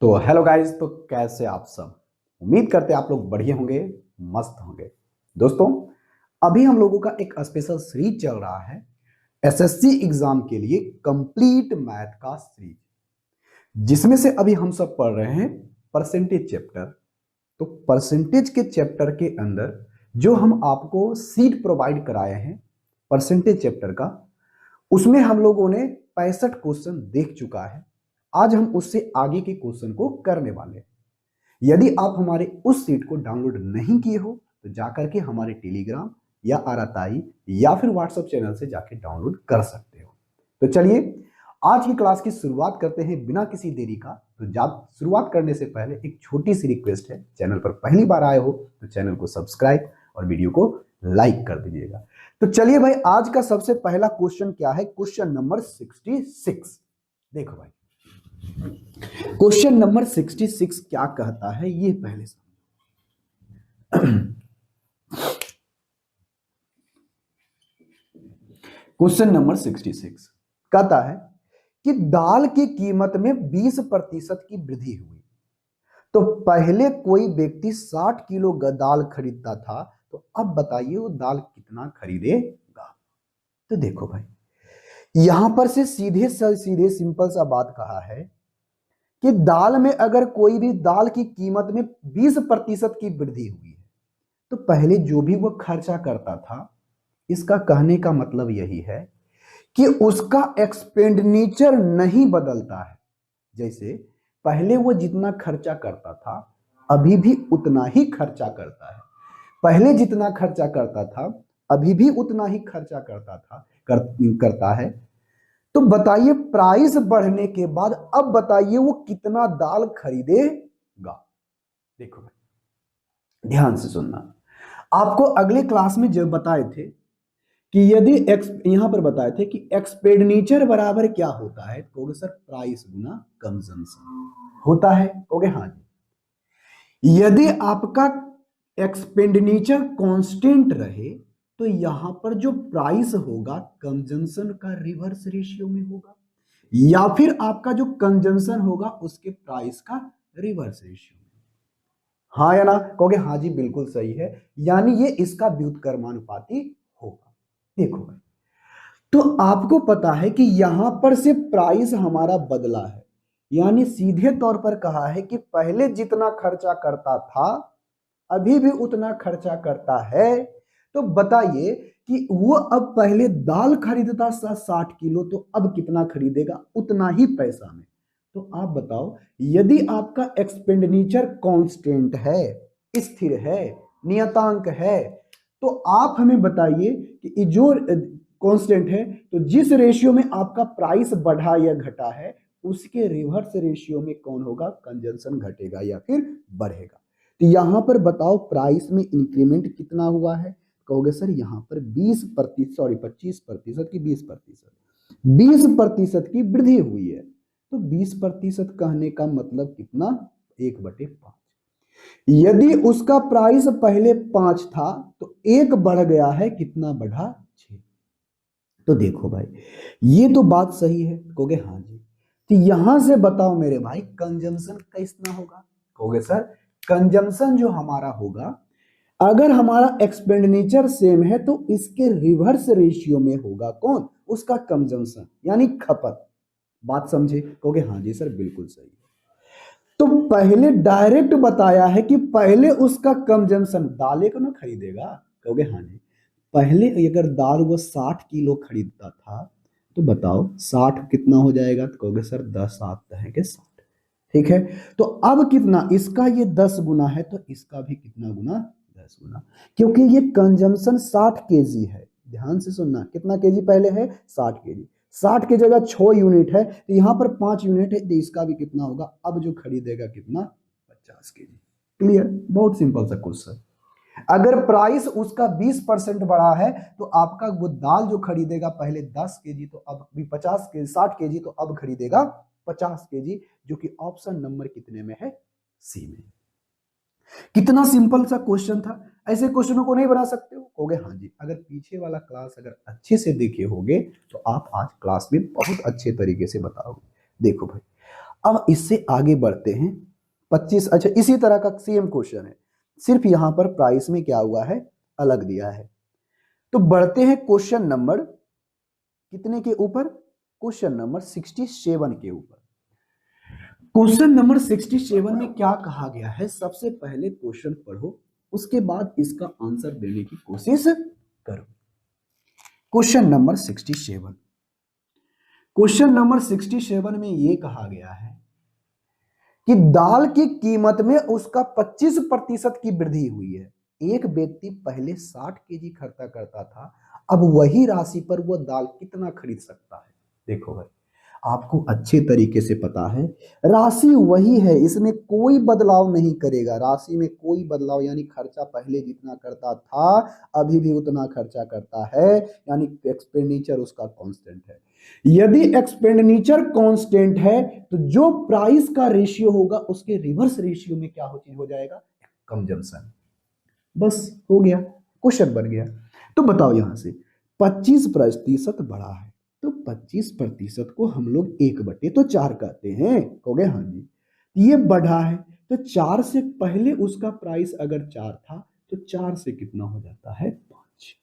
तो hello guys, तो कैसे आप सब। उम्मीद करते हैं आप लोग बढ़िया होंगे, मस्त होंगे। दोस्तों, अभी हम लोगों का एक स्पेशल सीरीज चल रहा है एसएससी एग्जाम के लिए, कंप्लीट मैथ का सीरीज, जिसमें से अभी हम सब पढ़ रहे हैं परसेंटेज चैप्टर। तो परसेंटेज के चैप्टर के अंदर जो हम आपको सीट प्रोवाइड कराए हैं परसेंटेज चैप्टर का, उसमें हम लोगों ने 65 क्वेश्चन देख चुका है। आज हम उससे आगे के क्वेश्चन को करने वाले हैं। यदि आप हमारे उस सीट को डाउनलोड नहीं किए हो तो जाकर के हमारे टेलीग्राम या आरआई या फिर व्हाट्सएप चैनल से जाके डाउनलोड कर सकते हो। तो चलिए आज की क्लास की शुरुआत करते हैं बिना किसी देरी का। तो शुरुआत करने से पहले एक छोटी सी रिक्वेस्ट है, चैनल पर पहली बार आए हो तो चैनल को सब्सक्राइब और वीडियो को लाइक कर दीजिएगा। तो चलिए भाई, आज का सबसे पहला क्वेश्चन क्या है? Question number 66। देखो भाई, क्वेश्चन नंबर 66 क्या कहता है ये पहले क्वेश्चन नंबर 66 कहता है कि दाल की कीमत में 20% की वृद्धि हुई। तो पहले कोई व्यक्ति 60 किलो दाल खरीदता था, तो अब बताइए वो दाल कितना खरीदेगा। तो देखो भाई, यहां पर से सीधे सीधे सिंपल सा बात कहा है कि दाल में अगर कोई भी दाल की कीमत में 20% की वृद्धि हुई है, तो पहले जो भी वो खर्चा करता था, इसका कहने का मतलब यही है कि उसका एक्सपेंडिचर नहीं बदलता है। जैसे पहले वो जितना खर्चा करता था अभी भी उतना ही खर्चा करता है, पहले जितना खर्चा करता था अभी भी उतना ही खर्चा करता है। तो बताइए प्राइस बढ़ने के बाद अब बताइए वो कितना दाल खरीदेगा। देखो भाई, ध्यान से सुनना। आपको अगले क्लास में जब बताए थे कि यदि यहां पर बताए थे कि एक्सपेंडिचर बराबर क्या होता है, कहोगे सर प्राइस गुना कंजम्पशन होता है। कहोगे हाँ जी। यदि आपका एक्सपेंडिचर कांस्टेंट रहे तो यहां पर जो प्राइस होगा कंजम्पशन का रिवर्स रेशियो में होगा, या फिर आपका जो कंजम्पशन होगा उसके प्राइस का रिवर्स रेशियो में। हाँ या ना? कहोगे हाँ जी बिल्कुल सही है, यानी ये इसका व्युत्क्रमानुपाती होगा। देखो भाई, तो आपको पता है कि यहां पर से प्राइस हमारा बदला है, यानी सीधे तौर पर कहा है कि पहले जितना खर्चा करता था अभी भी उतना खर्चा करता है। तो बताइए कि वो अब पहले दाल खरीदता 60 किलो, तो अब कितना खरीदेगा? उतना ही पैसा में। तो आप बताओ, यदि आपका एक्सपेंडिचर कांस्टेंट है, स्थिर है, नियतांक है, तो आप हमें बताइए कि जो कांस्टेंट है, तो जिस रेशियो में आपका प्राइस बढ़ा या घटा है उसके रिवर्स रेशियो में कौन होगा? कंजम्पशन घटेगा या फिर बढ़ेगा। तो यहां पर बताओ प्राइस में इंक्रीमेंट कितना हुआ है? कहोगे सर यहां पर 25% की 20% की वृद्धि हुई है। तो 20% कहने का मतलब कितना? 1/5। यदि उसका प्राइस पहले 5 था तो 1 बढ़ गया है, कितना बढ़ा? 6। तो देखो भाई, ये तो बात सही है। कहोगे हाँ जी। तो यहां से बताओ मेरे भाई कंजम्पशन कितना होगा? कहोगे सर कंजम्पशन जो हमारा होगा, अगर हमारा एक्सपेंडिचर सेम है तो इसके रिवर्स रेशियो में होगा कौन? उसका कंजम्पशन, यानी खपत। बात समझे? कहोगे हाँ जी सर बिल्कुल सही। तो पहले डायरेक्ट बताया है कि पहले उसका कंजम्पशन दालें को ना खरीदेगा। कहोगे हाँ जी। पहले अगर दाल वो 60 किलो खरीदता था, तो बताओ 60 कितना हो जाएगा? तो कहोगे सर 10 7 है के 60। ठीक है, तो अब कितना? इसका ये 10 गुना है तो इसका भी कितना गुना? 10 गुना, क्योंकि ये कंजम्पशन 60 केजी है। ध्यान से सुनना, कितना केजी पहले है? 60 केजी। 60 की जगह 6 यूनिट है तो यहां पर 5 यूनिट है, तो इसका भी कितना होगा? अब जो खरीदेगा कितना? 50 केजी। क्लियर? बहुत सिंपल सा क्वेश्चन। अगर प्राइस उसका 20% बढ़ा है तो आपका वो दाल जो खरीदेगा पहले 10 केजी, तो अब भी 50 के 60 केजी, तो अब खरीदेगा 50 केजी, जो कि ऑप्शन नंबर कितने में है? सी में। कितना सिंपल सा क्वेश्चन था। ऐसे क्वेश्चनों को नहीं बना सकते हो? कहोगे हाँ जी। अगर पीछे वाला क्लास अगर अच्छे से देखे होगे तो आप आज क्लास में बहुत अच्छे तरीके से बताओगे। देखो भाई, अब इससे आगे बढ़ते हैं 25। अच्छा, इसी तरह का सेम क्वेश्चन है, सिर्फ यहां पर प्राइस में क्या हुआ है, अलग दिया है। तो बढ़ते हैं क्वेश्चन नंबर कितने के ऊपर, क्वेश्चन नंबर 67 के ऊपर। क्वेश्चन नंबर 67 में क्या कहा गया है, सबसे पहले क्वेश्चन पढ़ो, उसके बाद इसका आंसर देने की कोशिश करो। क्वेश्चन नंबर 67, क्वेश्चन नंबर 67 में यह कहा गया है कि दाल की कीमत में उसका 25% की वृद्धि हुई है। एक व्यक्ति पहले 60 केजी खर्चा करता था, अब वही राशि पर वह दाल कितना खरीद सकता है। देखो भाई, आपको अच्छे तरीके से पता है राशि वही है, इसमें कोई बदलाव नहीं करेगा, राशि में कोई बदलाव, यानी खर्चा पहले जितना करता था अभी भी उतना खर्चा करता है, यानी एक्सपेंडिचर उसका कांस्टेंट है। यदि एक्सपेंडिचर कांस्टेंट है तो जो प्राइस का रेशियो होगा उसके रिवर्स रेशियो में क्या हो जाएगा, कंजम्पशन। बस हो गया, क्वेश्चन बन गया। तो बताओ यहां से 25% बढ़ा है, तो 25% को हम लोग 1/4 कहते हैं, कहोगे हाँ जी। ये बढ़ा है तो 4 से पहले उसका प्राइस अगर 4 था तो 4 से कितना हो जाता है, 5।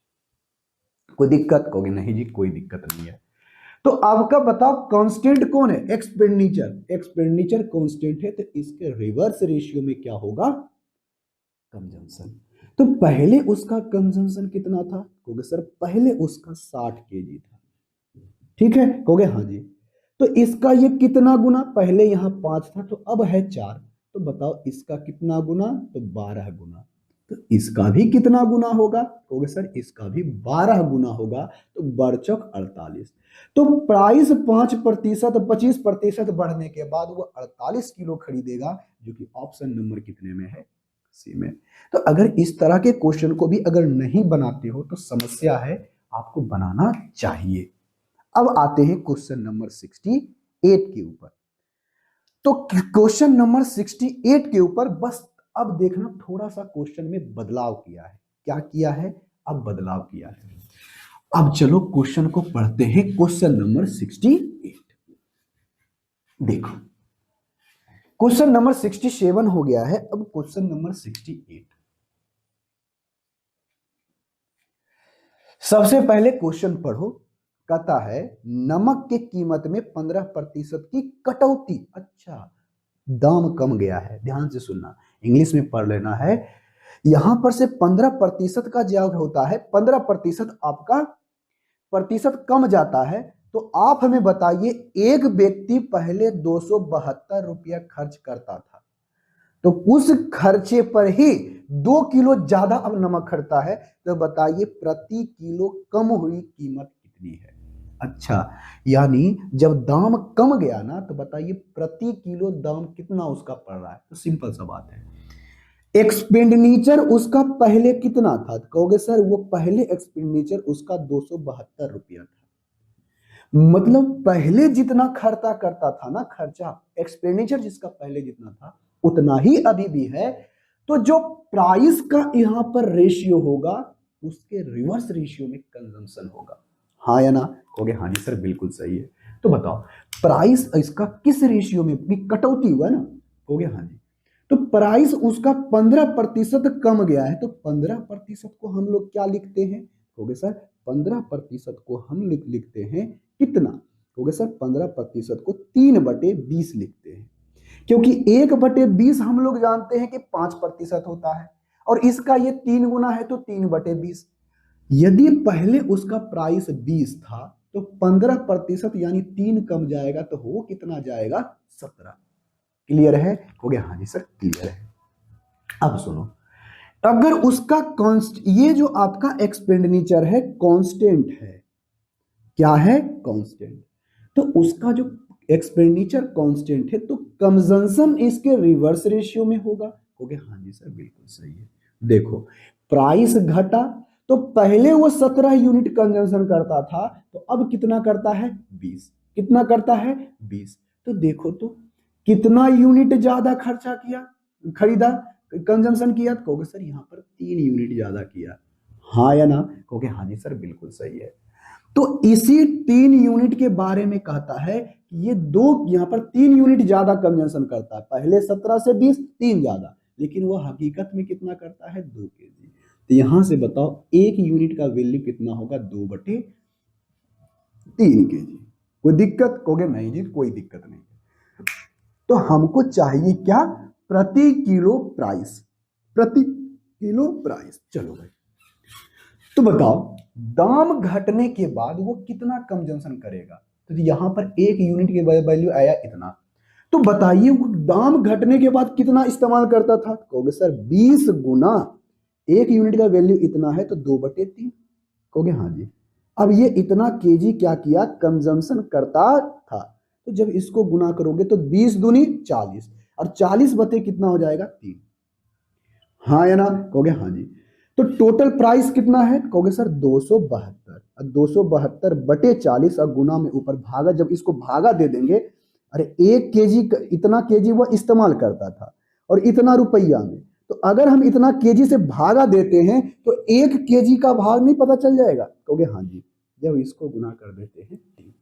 कोई दिक्कत, कहोगे नहीं जी कोई दिक्कत नहीं है। तो आपका बताओ कांस्टेंट कौन है, एक्सपेंडिचर, एक्सपेंडिचर कांस्टेंट है तो इसके रिवर्स रेशियो में क्या होगा, कंजम्पशन। तो पहले उसका कंजम्पशन कितना था, कहोगे सर पहले उसका 60 केजी था, ठीक है, कहोगे हाँ जी। तो इसका ये कितना गुना, पहले यहां 5 था तो अब है 4, तो बताओ इसका कितना गुना, तो 12 गुना। तो इसका भी कितना गुना होगा, कहोगे सर इसका भी 12 गुना होगा, तो बरचौक 48। तो प्राइस 5%, 25% बढ़ने के बाद वो 48 किलो खरीदेगा, जो कि ऑप्शन नंबर कितने में है, सी में। तो अगर इस तरह के क्वेश्चन को भी अगर नहीं बनाते हो तो समस्या है, आपको बनाना चाहिए। अब आते हैं क्वेश्चन नंबर 68 के ऊपर। तो क्वेश्चन नंबर 68 के ऊपर बस अब देखना, थोड़ा सा क्वेश्चन में बदलाव किया है। क्या किया है, अब बदलाव किया है। अब चलो क्वेश्चन को पढ़ते हैं, क्वेश्चन नंबर 68। देखो क्वेश्चन नंबर 67 हो गया है, अब क्वेश्चन नंबर 68। सबसे पहले क्वेश्चन पढ़ो, कहता है नमक के कीमत में 15% की कटौती। अच्छा, दाम कम गया है, ध्यान से सुनना, इंग्लिश में पढ़ लेना है। यहां पर से 15% का जब होता है, 15% आपका प्रतिशत कम जाता है, तो आप हमें बताइए एक व्यक्ति पहले 272 रुपया खर्च करता था, तो उस खर्चे पर ही 2 किलो ज्यादा अब नमक खरीदता है, तो बताइए प्रति किलो कम हुई कीमत कितनी है। अच्छा, यानी जब दाम कम गया ना, तो बताइए प्रति किलो दाम कितना उसका पड़ रहा है, तो सिंपल सा बात है। एक्सपेंडिचर उसका पहले कितना था, कहोगे सर वो पहले एक्सपेंडिचर उसका 272 रुपया था, मतलब पहले जितना खर्चा करता था ना, खर्चा एक्सपेंडिचर जिसका पहले जितना था उतना ही अभी भी है, तो जो प्राइस का यहां पर रेशियो होगा उसके रिवर्स रेशियो में कंजम्पशन होगा। हाँ या ना, कहोगे हाँ जी सर बिल्कुल सही है। तो बताओ प्राइस इसका किस रेशियो में, कटौती हुआ ना, कहोगे हाँ जी। तो प्राइस उसका 15% कम गया है, तो 15% को हम लोग क्या लिखते हैं, कहोगे सर 15% को हम लिखते हैं कितना, कहोगे सर 15% को 3/20 लिखते हैं, क्योंकि 1/20 हम लोग जानते हैं कि 5% होता है, और इसका ये 3 गुना है तो 3/20। यदि पहले उसका प्राइस 20 था तो 15% यानी 3 कम जाएगा तो वो कितना जाएगा, 17। क्लियर है, हो गया, हाँ जी सर क्लियर है। अब सुनो, अगर उसका ये जो आपका एक्सपेंडिचर है कांस्टेंट है, क्या है, कांस्टेंट, तो उसका जो एक्सपेंडिचर कांस्टेंट है तो कंजम्पशन इसके रिवर्स रेशियो में होगा, हो गया, हाँ जी सर बिल्कुल सही है। देखो प्राइस घटा तो पहले वो 17 यूनिट कंजम्पशन करता था, तो अब कितना करता है, 20। कितना करता है, 20। तो देखो तो कितना यूनिट ज्यादा खर्चा किया, खरीदा, कंजम्पशन किया, तो कहोगे सर यहाँ पर 3 यूनिट ज्यादा किया। हाँ या ना, कहोगे हाँ जी सर बिल्कुल सही है। तो इसी 3 यूनिट के बारे में कहता है कि ये दो यहां पर 3 यूनिट ज्यादा कंजम्पशन करता है, पहले 17 से 20 3 ज्यादा, लेकिन वो हकीकत में कितना करता है 2 केजी। तो यहां से बताओ 1 यूनिट का वैल्यू कितना होगा 2/3 केजी। कोई दिक्कत? कहोगे नहीं जी कोई दिक्कत नहीं। तो हमको चाहिए क्या? प्रति किलो प्राइस, प्रति किलो प्राइस। चलो भाई, तो बताओ दाम घटने के बाद वो कितना कंजम्पशन करेगा। तो यहां पर 1 यूनिट के वैल्यू आया इतना, तो बताइए वो दाम घटने के बाद कितना इस्तेमाल करता था। कहोगे सर 20 गुना 1 यूनिट का वैल्यू इतना है तो 2/3। कहोगे हाँ जी। अब ये इतना केजी क्या किया कंजम्पशन करता था, तो जब इसको गुना करोगे तो 20 दूनी 40 और 40 बटे कितना हो जाएगा 3। हाँ या ना? कहोगे हाँ जी। तो टोटल प्राइस कितना है? कहोगे सर 272। 272 बटे 40 और गुना में ऊपर भागा, जब इसको भागा दे देंगे, अरे 1 केजी इतना केजी वो इस्तेमाल करता था और इतना रुपया में, तो अगर हम इतना केजी से भागा देते हैं तो 1 केजी का भाग नहीं पता चल जाएगा। कहोगे हाँ जी। जब इसको गुना कर देते हैं 3।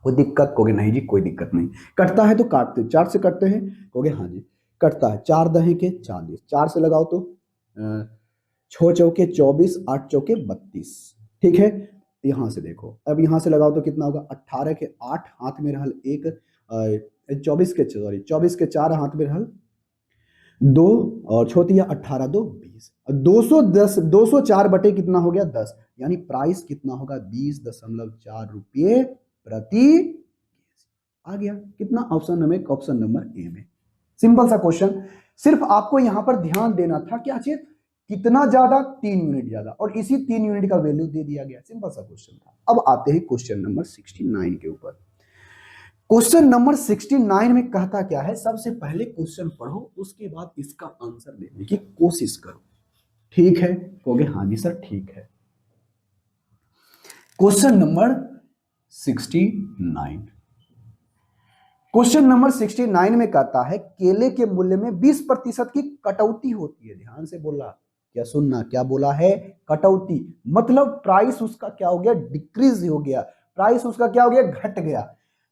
कोई दिक्कत? कहोगे नहीं जी कोई दिक्कत नहीं। कटता है तो काटते 4 से कटते हैं। कहोगे हाँ जी। कटता है 4 दहे के 40, 4 से लगाओ तो 6 चौके 24, 8 चौके 32। ठीक है, यहां से देखो, अब यहां से लगाओ तो कितना होगा 18 के 8 हाथ में रहल 1, 24 के 4 हाथ में रहल 2 और छोटिया 18 2 20, 210 204 बटे कितना हो गया 10, यानी प्राइस कितना होगा 20.4 रुपये प्रति। आ गया कितना? ऑप्शन नंबर ए में। सिंपल सा क्वेश्चन, सिर्फ आपको यहां पर ध्यान देना था क्या चीज, कितना ज्यादा 3 यूनिट ज्यादा, और इसी 3 यूनिट का वैल्यू दे दिया गया। सिंपल सा क्वेश्चन था। अब आते हैं क्वेश्चन नंबर 69 के ऊपर। क्वेश्चन नंबर 69 में कहता क्या है, सबसे पहले क्वेश्चन पढ़ो उसके बाद इसका आंसर देने की कोशिश करो। ठीक है? कहोगे हाँ जी सर ठीक है। क्वेश्चन नंबर 69, क्वेश्चन नंबर 69 में कहता है केले के मूल्य में 20% की कटौती होती है। ध्यान से बोला, क्या सुनना, क्या बोला है? कटौती, मतलब प्राइस उसका क्या हो गया डिक्रीज हो गया, प्राइस उसका क्या हो गया घट गया।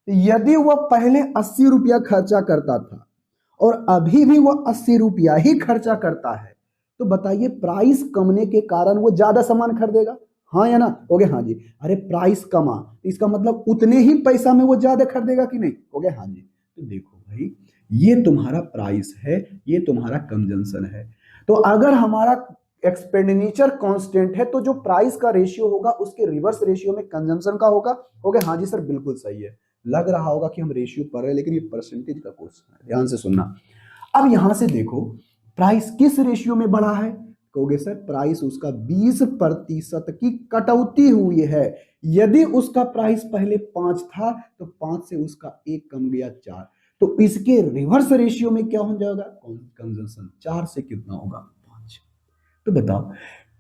यदि वह पहले 80 रुपया खर्चा करता था और अभी भी वह 80 रुपया ही खर्चा करता है, तो बताइए प्राइस कमने के कारण वो ज्यादा सामान खरीदेगा, हाँ या ना? हो गया हाँ जी। अरे प्राइस कमा तो इसका मतलब उतने ही पैसा में वो ज्यादा खरीदेगा कि नहीं? हो गया हाँ जी। तो देखो भाई, ये तुम्हारा प्राइस है, ये तुम्हारा कंजम्पशन है। तो अगर हमारा एक्सपेंडिचर कांस्टेंट है तो जो प्राइस का रेशियो होगा उसके रिवर्स रेशियो में कंजम्पशन का होगा। हो गया हाँ जी सर बिल्कुल सही है। लग रहा होगा कि हम रेशियो पढ़ रहे हैं, लेकिन ये परसेंटेज का क्वेश्चन है, ध्यान से सुनना। अब यहां से देखो प्राइस किस रेशियो में बढ़ा है। कहोगे सर प्राइस उसका 20% की कटौती हुई है। यदि उसका प्राइस पहले 5 था तो 5 से उसका 1 कम गया 4, तो इसके रिवर्स रेशियो में क्या हो जाएगा कंजम्पशन, 4 से कितना होगा 5। तो बताओ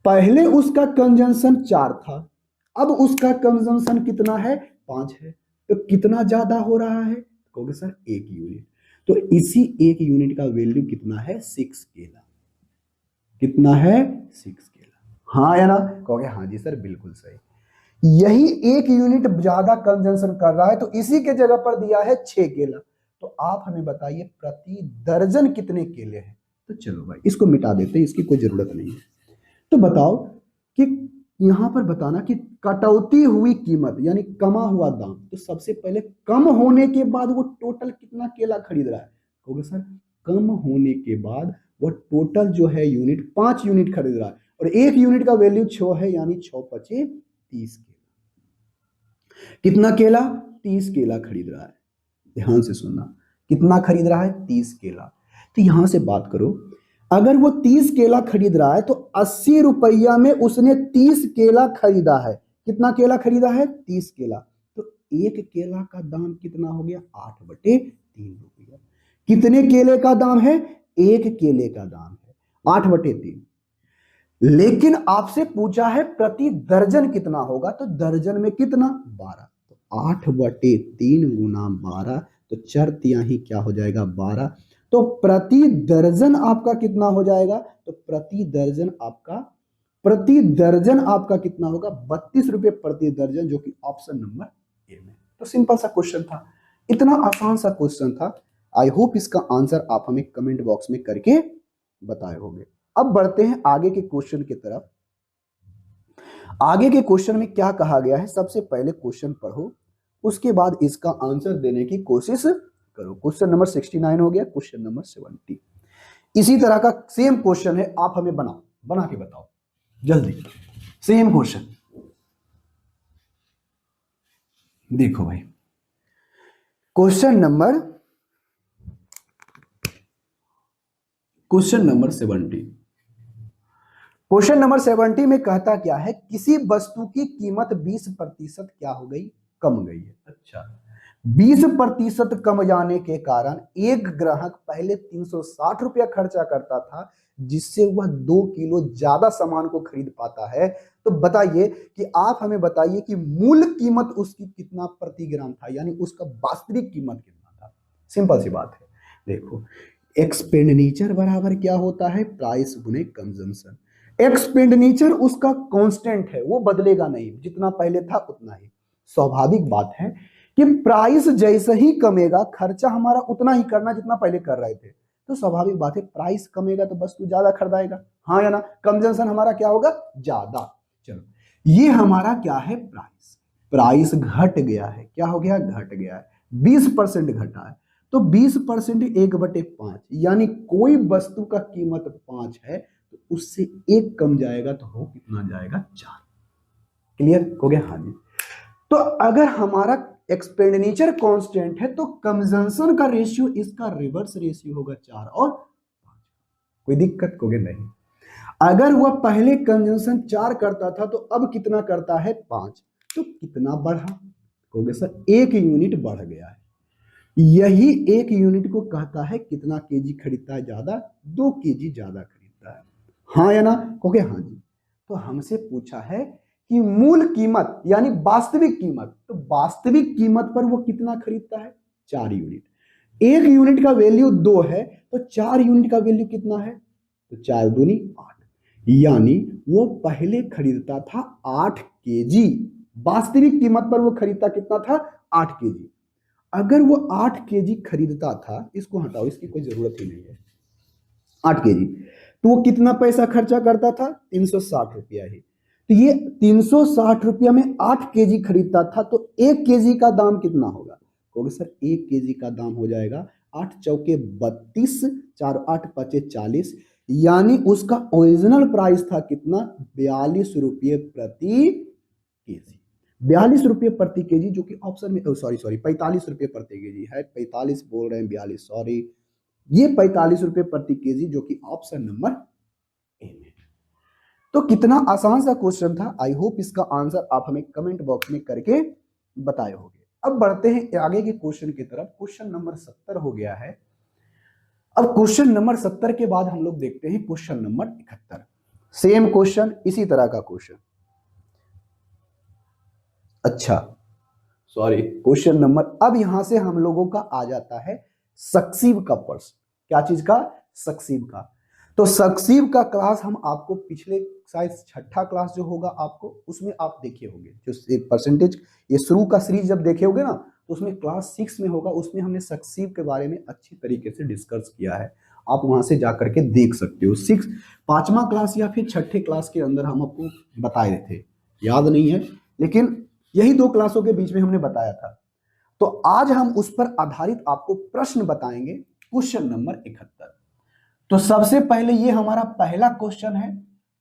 पहले उसका कंजम्पशन 4 था, अब उसका कंजम्पशन कितना है 5 है, तो कितना ज्यादा हो रहा है? कहोगे सर 1 यूनिट। तो इसी 1 यूनिट का वैल्यू कितना है 6 केला। कितना है 6 केला, हाँ या ना? कहोगे हाँ जी सर बिल्कुल सही। यही 1 यूनिट ज्यादा कंजम्पशन कर रहा है, तो इसी के जगह पर दिया है 6 केला। तो आप हमें बताइए प्रति दर्जन कितने केले हैं। तो चलो भाई इसको मिटा देते हैं, इसकी कोई जरूरत नहीं है। तो बताओ कि यहां पर बताना कि कटौती हुई कीमत यानी कमा हुआ दाम, तो सबसे पहले कम होने के बाद वो टोटल कितना केला खरीद रहा है। कहोगे सर कम होने के बाद वो टोटल जो है यूनिट 5 यूनिट खरीद रहा है, और 1 यूनिट का वैल्यू 6 है, यानी 6 पचे 30 केला। कितना केला? 30 केला खरीद रहा है। ध्यान से सुनना, कितना खरीद रहा है 30 केला। तो यहां से बात करो, अगर वो 30 केला खरीद रहा है तो 80 रुपया में उसने 30 केला खरीदा है। कितना केला खरीदा है? 30 केला। तो 1 केला का दाम कितना हो गया 8/3 रुपया। कितने केले का दाम है? 1 केले का दाम है 8/3। लेकिन आपसे पूछा है प्रति दर्जन कितना होगा, तो दर्जन में कितना 12, तो 8/3 गुना 12, तो 4 तिहाई क्या हो जाएगा 12। तो प्रति दर्जन आपका कितना हो जाएगा? तो प्रति दर्जन आपका प्रति दर्जन आपका कितना होगा, 32 रुपए प्रति दर्जन, जो कि ऑप्शन नंबर ए में। तो सिंपल सा क्वेश्चन था, इतना आसान सा क्वेश्चन था। आई होप इसका आंसर आप हमें कमेंट बॉक्स में करके बताए होंगे। अब बढ़ते हैं आगे के क्वेश्चन की तरफ। आगे के क्वेश्चन में क्या कहा गया है, सबसे पहले क्वेश्चन पढ़ो, उसके बाद इसका आंसर देने की कोशिश करो। क्वेश्चन नंबर 69 हो गया, क्वेश्चन नंबर 70 इसी तरह का सेम क्वेश्चन है, आप हमें बना के बताओ जल्दी। सेम क्वेश्चन देखो भाई, क्वेश्चन नंबर 70। क्वेश्चन नंबर 70 में कहता क्या है, किसी वस्तु की कीमत 20% क्या हो गई, कम गई है। अच्छा, 20% कम जाने के कारण एक ग्राहक पहले 360 रुपया खर्चा करता था, जिससे वह 2 किलो ज्यादा सामान को खरीद पाता है। तो बताइए कि आप हमें बताइए कि मूल कीमत उसकी कितना प्रति ग्राम था, यानी उसका वास्तविक कीमत कितना था। सिंपल सी बात है, देखो एक्सपेंडिचर बराबर क्या होता है, प्राइस गुने कंजम्पशन। एक्सपेंडिचर उसका कांस्टेंट है, वो बदलेगा नहीं, जितना पहले था उतना ही। स्वाभाविक बात है कि प्राइस जैसे ही कमेगा, खर्चा हमारा उतना ही करना जितना पहले कर रहे थे। तो स्वाभाविक बात है, प्राइस कमेगा तो वस्तु ज्यादा खरीदाएगा, हाँ या ना। कंजम्पशन हमारा क्या होगा, ज्यादा। चलो, ये हमारा क्या है, प्राइस। प्राइस घट गया है, क्या हो गया, घट गया है, 20% घटा है। तो 20% 1/5, यानी कोई वस्तु का कीमत 5 है तो उससे 1 कम जाएगा तो हो कितना जाएगा, 4। क्लियर हो गया, हाँ जी। तो अगर हमारा एक्सपेंडिचर कांस्टेंट है तो कंजम्पशन का रेशियो इसका रिवर्स रेशियो होगा, 4 और 5। कोई दिक्कत होगी नहीं। अगर वह पहले कंजम्पशन 4 करता था तो अब कितना करता है, 5, तो कितना बढ़ा, कहोगे सर 1 यूनिट बढ़ गया है। यही 1 यूनिट को कहता है कितना केजी खरीदता है ज्यादा, 2 केजी ज्यादा खरीदता है, हाँ या ना, कहोगे हाँ जी। तो हमसे पूछा है कि मूल कीमत यानी वास्तविक कीमत, तो वास्तविक कीमत पर वो कितना खरीदता है, 4 यूनिट। 1 यूनिट का वैल्यू 2 है तो 4 यूनिट का वैल्यू कितना है, तो 4 दूनी 8, यानी वो पहले खरीदता था 8 केजी। वास्तविक कीमत पर वो खरीदता कितना था, 8 केजी। अगर वो 8 केजी खरीदता था, इसको हटाओ, इसकी कोई जरूरत ही नहीं है, 8 केजी, तो वो कितना पैसा खर्चा करता था, 360 रुपया ही। तो ये 360 रुपया में 8 केजी खरीदता था, तो 1 केजी का दाम कितना होगा, कहोगे सर 1 केजी का दाम हो जाएगा 8 चौके 32, 4 8 5 40, यानी उसका ओरिजिनल प्राइस था कितना, 42 रुपये प्रति केजी। 42 रुपये प्रति केजी, जो कि ऑप्शन में, सॉरी 45 रुपये प्रति केजी है, 45 बोल रहे हैं, 42 सॉरी, ये 45 रुपये प्रति केजी, जो कि ऑप्शन नंबर ए में। तो कितना आसान सा क्वेश्चन था। आई होप इसका आंसर आप हमें कमेंट बॉक्स में करके बताए होंगे। अब बढ़ते हैं आगे के क्वेश्चन की तरफ। क्वेश्चन नंबर 70 हो गया है। अब क्वेश्चन नंबर 70 के बाद हम लोग देखते हैं क्वेश्चन नंबर 71। सेम क्वेश्चन, इसी तरह का क्वेश्चन। अच्छा सॉरी, क्वेश्चन नंबर, अब यहां से हम लोगों का आ जाता है सक्सीव का प्रश्न। क्या चीज का, सक्सीव का। तो सक्सीव का क्लास हम आपको पिछले शायद 6ठा क्लास जो होगा आपको, उसमें आप देखे होंगे, जो परसेंटेज ये शुरू का सीरीज जब देखे होंगे ना, तो उसमें क्लास 6 में होगा, उसमें हमने सक्सीव के बारे में अच्छी तरीके से डिस्कस किया है। आप वहां से जाकर के देख सकते हो। 5वां क्लास या फिर 6ठे क्लास के अंदर हम आपको बताए थे, याद नहीं है, लेकिन यही 2 क्लासों के बीच में हमने बताया था। तो आज हम उस पर आधारित आपको प्रश्न बताएंगे, क्वेश्चन नंबर 71। तो सबसे पहले ये हमारा पहला क्वेश्चन है,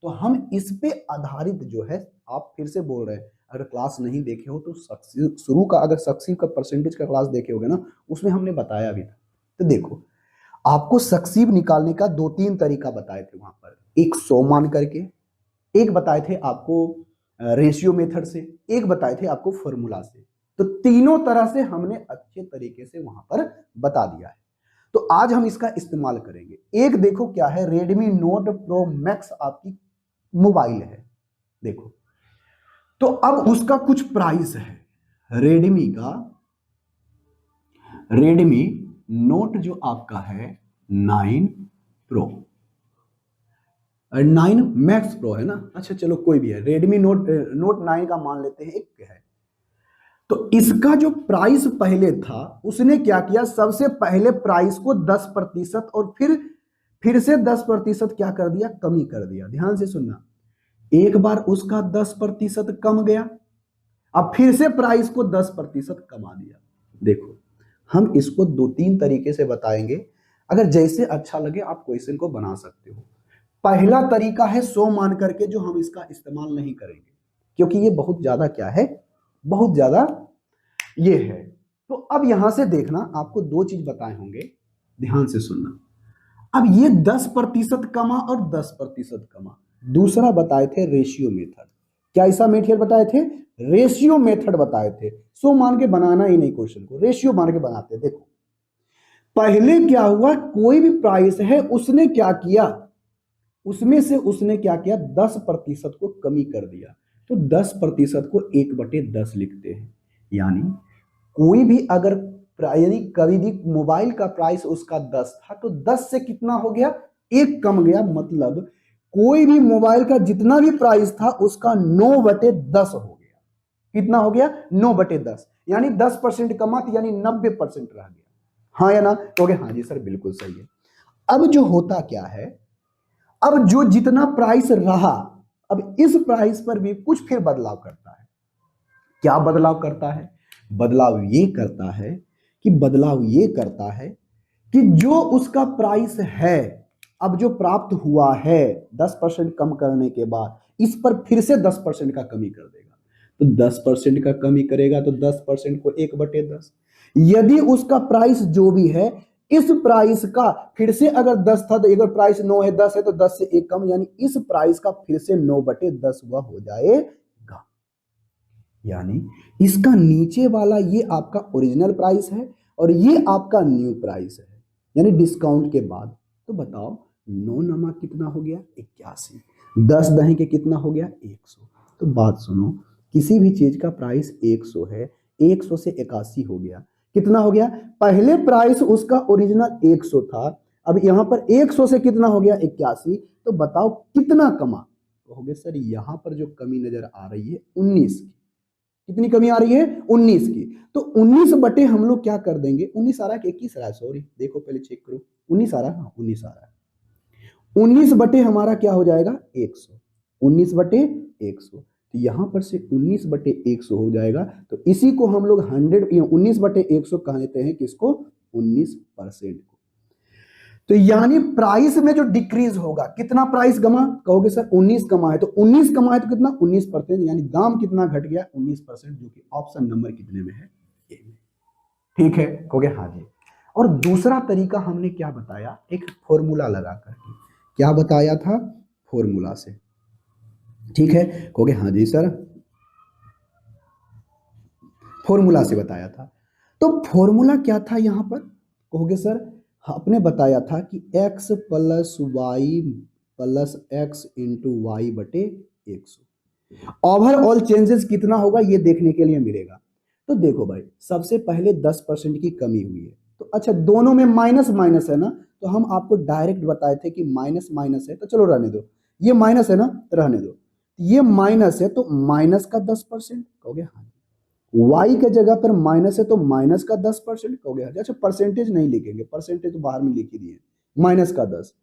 तो हम इस पे आधारित जो है, आप फिर से बोल रहे हैं, अगर क्लास नहीं देखे हो तो शुरू का, अगर सक्सीव का परसेंटेज का क्लास देखे होगे ना, उसमें हमने बताया भी था। तो देखो, आपको सक्सीव निकालने का 2-3 तरीका बताए थे वहां पर। एक 100 मान करके, एक बताए थे आपको रेशियो मेथड से, एक बताए थे आपको फॉर्मूला से। तो तीनों तरह से हमने अच्छे तरीके से वहां पर बता दिया है। तो आज हम इसका इस्तेमाल करेंगे। एक देखो क्या है, Redmi Note Pro Max आपकी मोबाइल है, देखो। तो अब उसका कुछ प्राइस है, Redmi Note जो आपका है 9 Pro, 9 मैक्स प्रो है ना, अच्छा चलो कोई भी है, रेडमी नोट 9 का मान लेते हैं एक है। तो इसका जो प्राइस पहले था उसने क्या किया, सबसे पहले प्राइस को 10% और फिर से 10% क्या कर दिया, कमी कर दिया। ध्यान से सुनना, एक बार उसका 10% कम गया, अब फिर से प्राइस को 10% कमा दिया। देखो हम इसको दो तीन तरीके से बताएंगे, अगर जैसे अच्छा लगे आप क्वेश्चन को बना सकते हो। पहला तरीका है 100 मान करके, जो हम इसका इस्तेमाल नहीं करेंगे क्योंकि ये बहुत ज्यादा क्या है, बहुत ज्यादा ये है। तो अब यहां से देखना, आपको दो चीज बताए होंगे, ध्यान से सुनना। अब ये 10% कमा और 10% कमा, दूसरा बताए थे रेशियो मेथड। क्या ऐसा मेथड बताए थे, रेशियो मेथड बताए थे। सो मान के बनाना ही नहीं, क्वेश्चन को रेशियो मान के बनाते हैं। देखो पहले क्या हुआ, कोई भी प्राइस है उसने क्या किया, उसमें से उसने क्या किया, 10% को कमी कर दिया। तो 10% को 1/10 लिखते हैं। यानी कोई भी अगर यानी कभी भी मोबाइल का प्राइस उसका 10 था तो 10 से कितना हो गया, एक कम गया। मतलब कोई भी मोबाइल का जितना भी प्राइस था उसका 9/10 हो गया। कितना हो गया, 9/10, यानी 10% कमा तो यानी 90% रह गया। हाँ या ना, तो हाँ जी सर बिल्कुल सही है। अब जो होता क्या है, अब जो जितना प्राइस रहा, अब इस प्राइस पर भी कुछ फिर बदलाव करता है। क्या बदलाव करता है, बदलाव ये करता है कि जो उसका प्राइस है, अब जो प्राप्त हुआ है 10% कम करने के बाद, इस पर फिर से 10% का कमी कर देगा। तो 10% का कमी करेगा तो 10% को 1/10। यदि उसका प्राइस जो भी है, इस प्राइस का फिर से अगर 10 था तो अगर प्राइस 9 है, 10 है तो 10 से एक कम, यानी इस प्राइस का फिर से 9/10 वह हो जाएगा। यानी इसका नीचे वाला ये आपका ओरिजिनल प्राइस है और ये आपका न्यू प्राइस है, यानी डिस्काउंट के बाद। तो बताओ 9 नमा कितना हो गया, 81। 10 दही के कितना हो गया, 100। तो बात सुनो, किसी भी चीज का प्राइस 100 है, 100 से 81 हो गया, कितना हो गया, पहले प्राइस उसका ओरिजिनल 100 था, अब यहां पर 100 से कितना हो गया, 81। तो बताओ कितना कमा, कहोगे सर यहां पर जो कमी नजर आ रही है 19 की। कितनी कमी आ रही है, 19 की। तो 19 बटे हम लोग क्या कर देंगे, 19 आ रहा है कि 21 आ रहा है, सॉरी देखो पहले चेक करो, 19 आ रहा है, हाँ 19 आ रहा है। 19 बटे हमारा क्या हो जाएगा, 100। 19/100, तो यहां पर से 19/100 हो जाएगा। तो इसी को हम लोग 19/100 कह देते हैं, किसको, 19% को। तो यानी प्राइस में जो डिक्रीज होगा, कितना प्राइस कमा, कहोगे सर 19 कमा है, तो 19 कमा है तो कितना, 19%, यानी दाम कितना घट गया, 19%, जो कि ऑप्शन नंबर कितने में है, ए में। ठीक है, कहोगे हाँ जी। और दूसरा तरीका हमने क्या बताया, एक फॉर्मूला लगा करके, क्या बताया था, फॉर्मूला से। ठीक है, कहोगे हाँ जी सर, फॉर्मूला से बताया था। तो फॉर्मूला क्या था यहां पर, कहोगे सर आपने बताया था कि x + y + x × y/100 overall changes कितना होगा ये देखने के लिए मिलेगा। तो देखो भाई, सबसे पहले 10% की कमी हुई है, तो अच्छा दोनों में माइनस माइनस है ना, तो हम आपको डायरेक्ट बताए थे कि माइनस माइनस है तो चलो रहने दो, ये माइनस है ना तो रहने दो, ये माइनस है तो माइनस का 10%, कहोगे हाँ। y के जगह पर माइनस है तो माइनस का 10% हो गया। अच्छा परसेंटेज नहीं लिखेंगे, परसेंटेज तो बाहर में लिख ही दिए, माइनस का 10।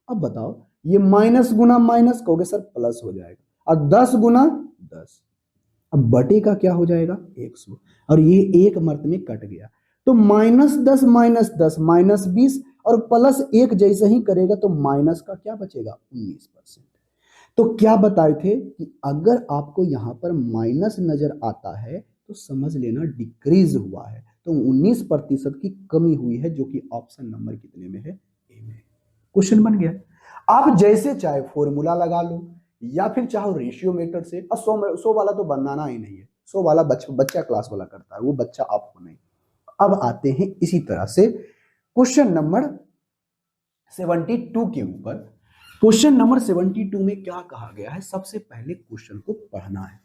अब बताओ ये माइनस गुना माइनस, कहोगे सर प्लस हो जाएगा, और 10 गुना 10, अब बटे का क्या हो जाएगा, 100, और ये एक मर्त में कट गया। तो -10 -10 -20, और +1 जैसे ही करेगा तो माइनस का क्या बचेगा, 19%। तो क्या बताए थे कि अगर आपको यहां पर माइनस नजर आता है तो समझ लेना डिक्रीज हुआ है, तो 19% की कमी हुई है, जो कि ऑप्शन नंबर कितने में है, ए में। क्वेश्चन बन गया। आप जैसे चाहे फॉर्मूला लगा लो या फिर चाहो रेशियो मेथड से, और 100 वाला तो बनाना ही नहीं है, 100 वाला बच्चा क्लास वाला करता है, वो बच्चा आपको नहीं। अब आते हैं इसी तरह से क्वेश्चन नंबर 72 के ऊपर। क्वेश्चन नंबर 72 में क्या कहा गया है, सबसे पहले क्वेश्चन को पढ़ना है,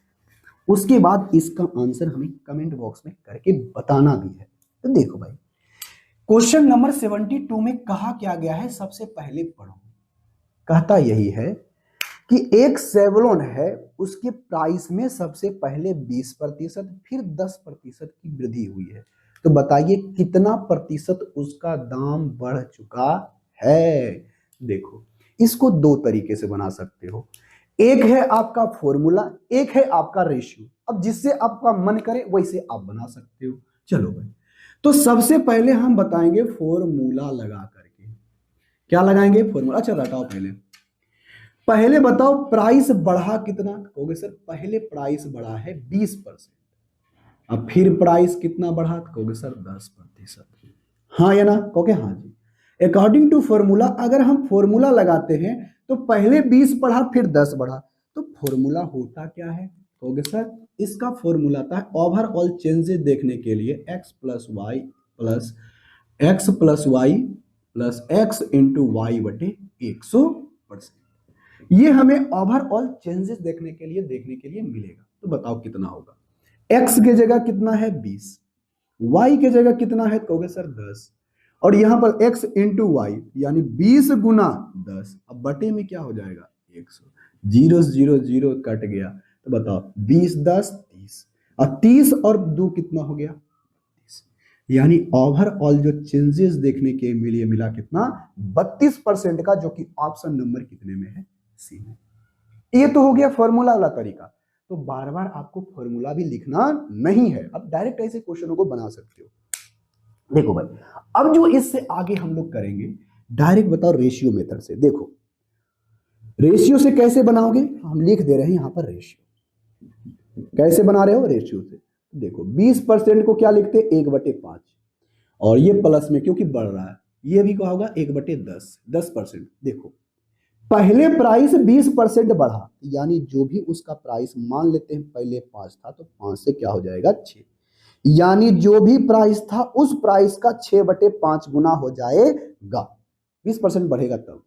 उसके बाद इसका आंसर हमें कमेंट बॉक्स में करके बताना भी है। तो देखो भाई, क्वेश्चन नंबर 72 में कहा क्या गया है, सबसे पहले पढ़ो। कहता यही है कि एक सेवलॉन है, उसके प्राइस में सबसे पहले 20% फिर 10% की वृद्धि हुई है। तो बताइए कितना प्रतिशत उसका दाम बढ़ चुका है। देखो, इसको दो तरीके से बना सकते हो। एक है आपका फॉर्मूला, एक है आपका रेशियो। अब जिससे आपका मन करे वैसे आप बना सकते हो। चलो भाई, तो सबसे पहले हम बताएंगे फॉर्मूला लगा करके। क्या लगाएंगे? फॉर्मूला। अच्छा बताओ, पहले पहले बताओ प्राइस बढ़ा कितना? कहोगे सर पहले प्राइस बढ़ा है 20%। अब फिर प्राइस कितना बढ़ा? कहोगे सर 10%। हाँ या ना? कहोगे हाँ जी। अकॉर्डिंग टू फॉर्मूला, अगर हम फॉर्मूला लगाते हैं तो पहले 20 बढ़ा फिर 10 बढ़ा, तो फॉर्मूला होता क्या है? कहोगे सर इसका फॉर्मूला था ओवरऑल चेंजेस देखने के लिए x plus y plus x into y बटे 100%। ये हमें ओवरऑल चेंजेस देखने के लिए मिलेगा। तो बताओ कितना होगा? एक्स के जगह कितना है? 20। वाई के जगह कितना है? कहोगे सर 10। और यहां पर एक्स इंटू वाई यानी 20 गुना 10। अब बटे में क्या हो जाएगा? 100। जीरो जीरो जीरो कट गया। तो बताओ 20 10 30। अब 30 और 2 कितना हो गया? 30। यानी ओवरऑल जो चेंजेस देखने के लिए मिला कितना? 32% का, जो कि ऑप्शन नंबर कितने में है? सी में। ये तो हो गया फॉर्मूला वाला तरीका। तो बार बार आपको फॉर्मूला भी लिखना नहीं है, अब डायरेक्ट ऐसे क्वेश्चनों को बना सकते हो। देखो भाई, अब जो इससे आगे हम लोग करेंगे, डायरेक्ट बताओ रेशियो मेथड से। देखो रेशियो से कैसे बनाओगे? हम लिख दे रहे हैं यहां पर रेशियो। कैसे बना रहे हो? रेशियो से। देखो 20% को क्या लिखते? 1/5। और ये प्लस में क्योंकि बढ़ रहा है, ये भी क्या होगा? 1/10, 10%। देखो पहले प्राइस 20% बढ़ा, यानी जो भी उसका प्राइस मान लेते हैं पहले 5 था, तो 5 से क्या हो जाएगा? 6। यानी जो भी प्राइस था उस प्राइस का 6/5 गुना हो जाएगा। 20% बढ़ेगा तब।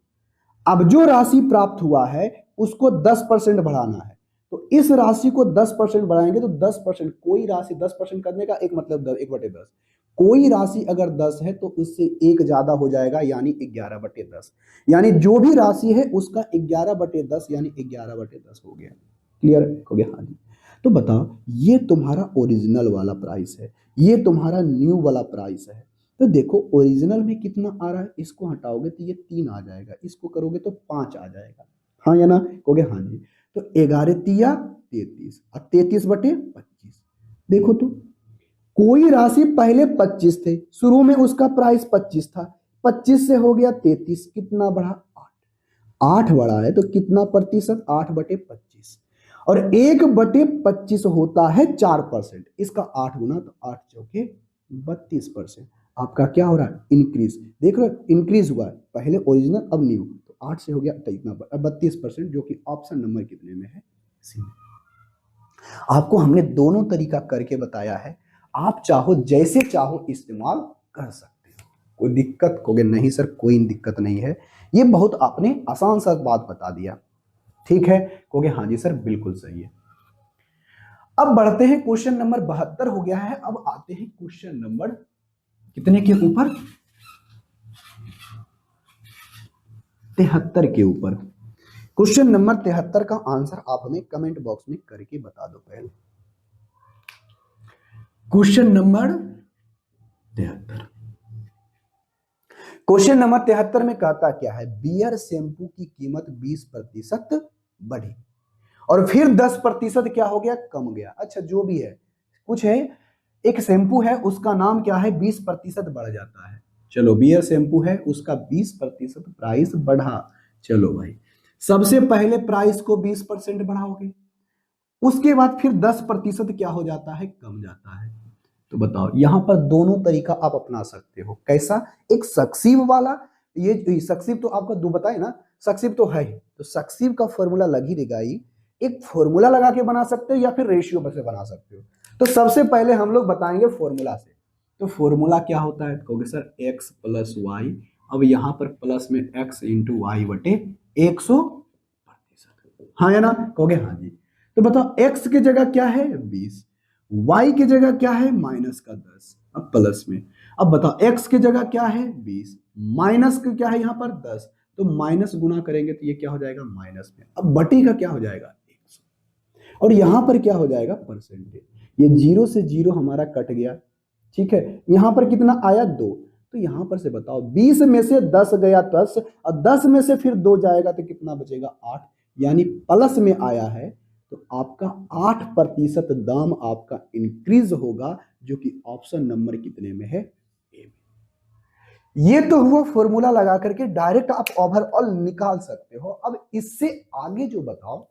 अब जो राशि प्राप्त हुआ है उसको 10% बढ़ाना है। तो इस राशि को 10% बढ़ाएंगे तो 10%, कोई राशि 10% करने का एक मतलब 1/10। कोई राशि अगर 10 है तो उससे एक ज्यादा हो जाएगा, यानी 11/10। यानी जो भी राशि है उसका 11/10 यानी 11/10 हो गया। क्लियर हो गया? हाँ जी। तो बताओ ये तुम्हारा ओरिजिनल वाला प्राइस है, ये तुम्हारा न्यू वाला प्राइस है। तो देखो ओरिजिनल में कितना आ रहा है, इसको हटाओगे तो ये 3 आ जाएगा, इसको करोगे तो 5 आ जाएगा। हाँ या ना? कहोगे हाँ जी। तो 11 तिया 33 और 33/25। देखो तो कोई राशि पहले 25 थे, शुरू में उसका प्राइस 25 था, 25 से हो गया 33, कितना बढ़ा? 8 बढ़ा है, तो कितना प्रतिशत? 8/25। और 1/25 होता है 4%। इसका 8 गुना, तो 8 चौके 32%। आपका क्या हो रहा है? इंक्रीज। देख रहे हो इंक्रीज हुआ है, पहले ओरिजिनल अब न्यू। तो 8 से हो गया तो इतना 32%, जो कि ऑप्शन नंबर कितने में है? सी में। आपको हमने दोनों तरीका करके बताया है, आप चाहो जैसे चाहो इस्तेमाल कर सकते हो। कोई दिक्कत? कहोगे नहीं सर कोई दिक्कत नहीं है, ये बहुत आपने आसान सा बात बता दिया। ठीक है? कहोगे हाँ जी सर बिल्कुल सही है। अब बढ़ते हैं, क्वेश्चन नंबर 72 हो गया है। अब आते हैं क्वेश्चन नंबर कितने के ऊपर? 73 के ऊपर। क्वेश्चन नंबर 73 का आंसर आप हमें कमेंट बॉक्स में करके बता दो पहले। क्वेश्चन नंबर 73, क्वेश्चन नंबर 73 में कहता क्या है? बियर शैम्पू की कीमत 20% बढ़ी और फिर 10% क्या हो गया? कम गया। अच्छा जो भी है, कुछ है, एक शैम्पू है उसका नाम क्या है? 20% बढ़ जाता है। चलो बियर शैम्पू है, उसका 20% प्राइस बढ़ा। चलो भाई, सबसे पहले प्राइस को 20% बढ़ाओगे, उसके बाद फिर 10% क्या हो जाता है? कम जाता है। तो बताओ यहां पर दोनों तरीका आप अपना सकते हो। कैसा? एक सक्सीव वाला, ये सक्सीव तो आपका दो बताए ना, सक्सीव तो है ही, तो सक्सीव का फॉर्मूला लग ही देगा ही। एक फॉर्मूला लगा के बना सकते हो या फिर रेशियो से बना सकते हो। तो सबसे पहले हम लोग बताएंगे फॉर्मूला से। तो फॉर्मूला क्या होता है? कहोगे सर एक्स प्लस वाई। अब यहां पर प्लस में एक्स इंटू वाई बटे 100%। हाँ या ना? कहोगे हाँ जी। तो बताओ एक्स की जगह क्या है? 20। y की जगह क्या है? माइनस का 10, अब प्लस में। अब बताओ x की जगह क्या है? 20, माइनस का क्या है यहाँ पर? 10। तो माइनस गुना करेंगे तो ये क्या हो जाएगा माइनस में। अब बटे का क्या हो जाएगा 100, और यहां पर क्या हो जाएगा परसेंटेज। ये 0 से 0 हमारा कट गया, ठीक है। यहां पर कितना आया 2, तो यहां पर से बताओ 20 में से 10 गया 10, और 10 में से फिर 2 जाएगा तो कितना बचेगा 8, यानी प्लस में आया है। तो आपका 8% दाम आपका इंक्रीज होगा, जो कि ऑप्शन नंबर कितने में है, ए में। ये तो हुआ फॉर्मूला लगा करके डायरेक्ट आप ओवरऑल निकाल सकते हो। अब इससे आगे जो बताओ,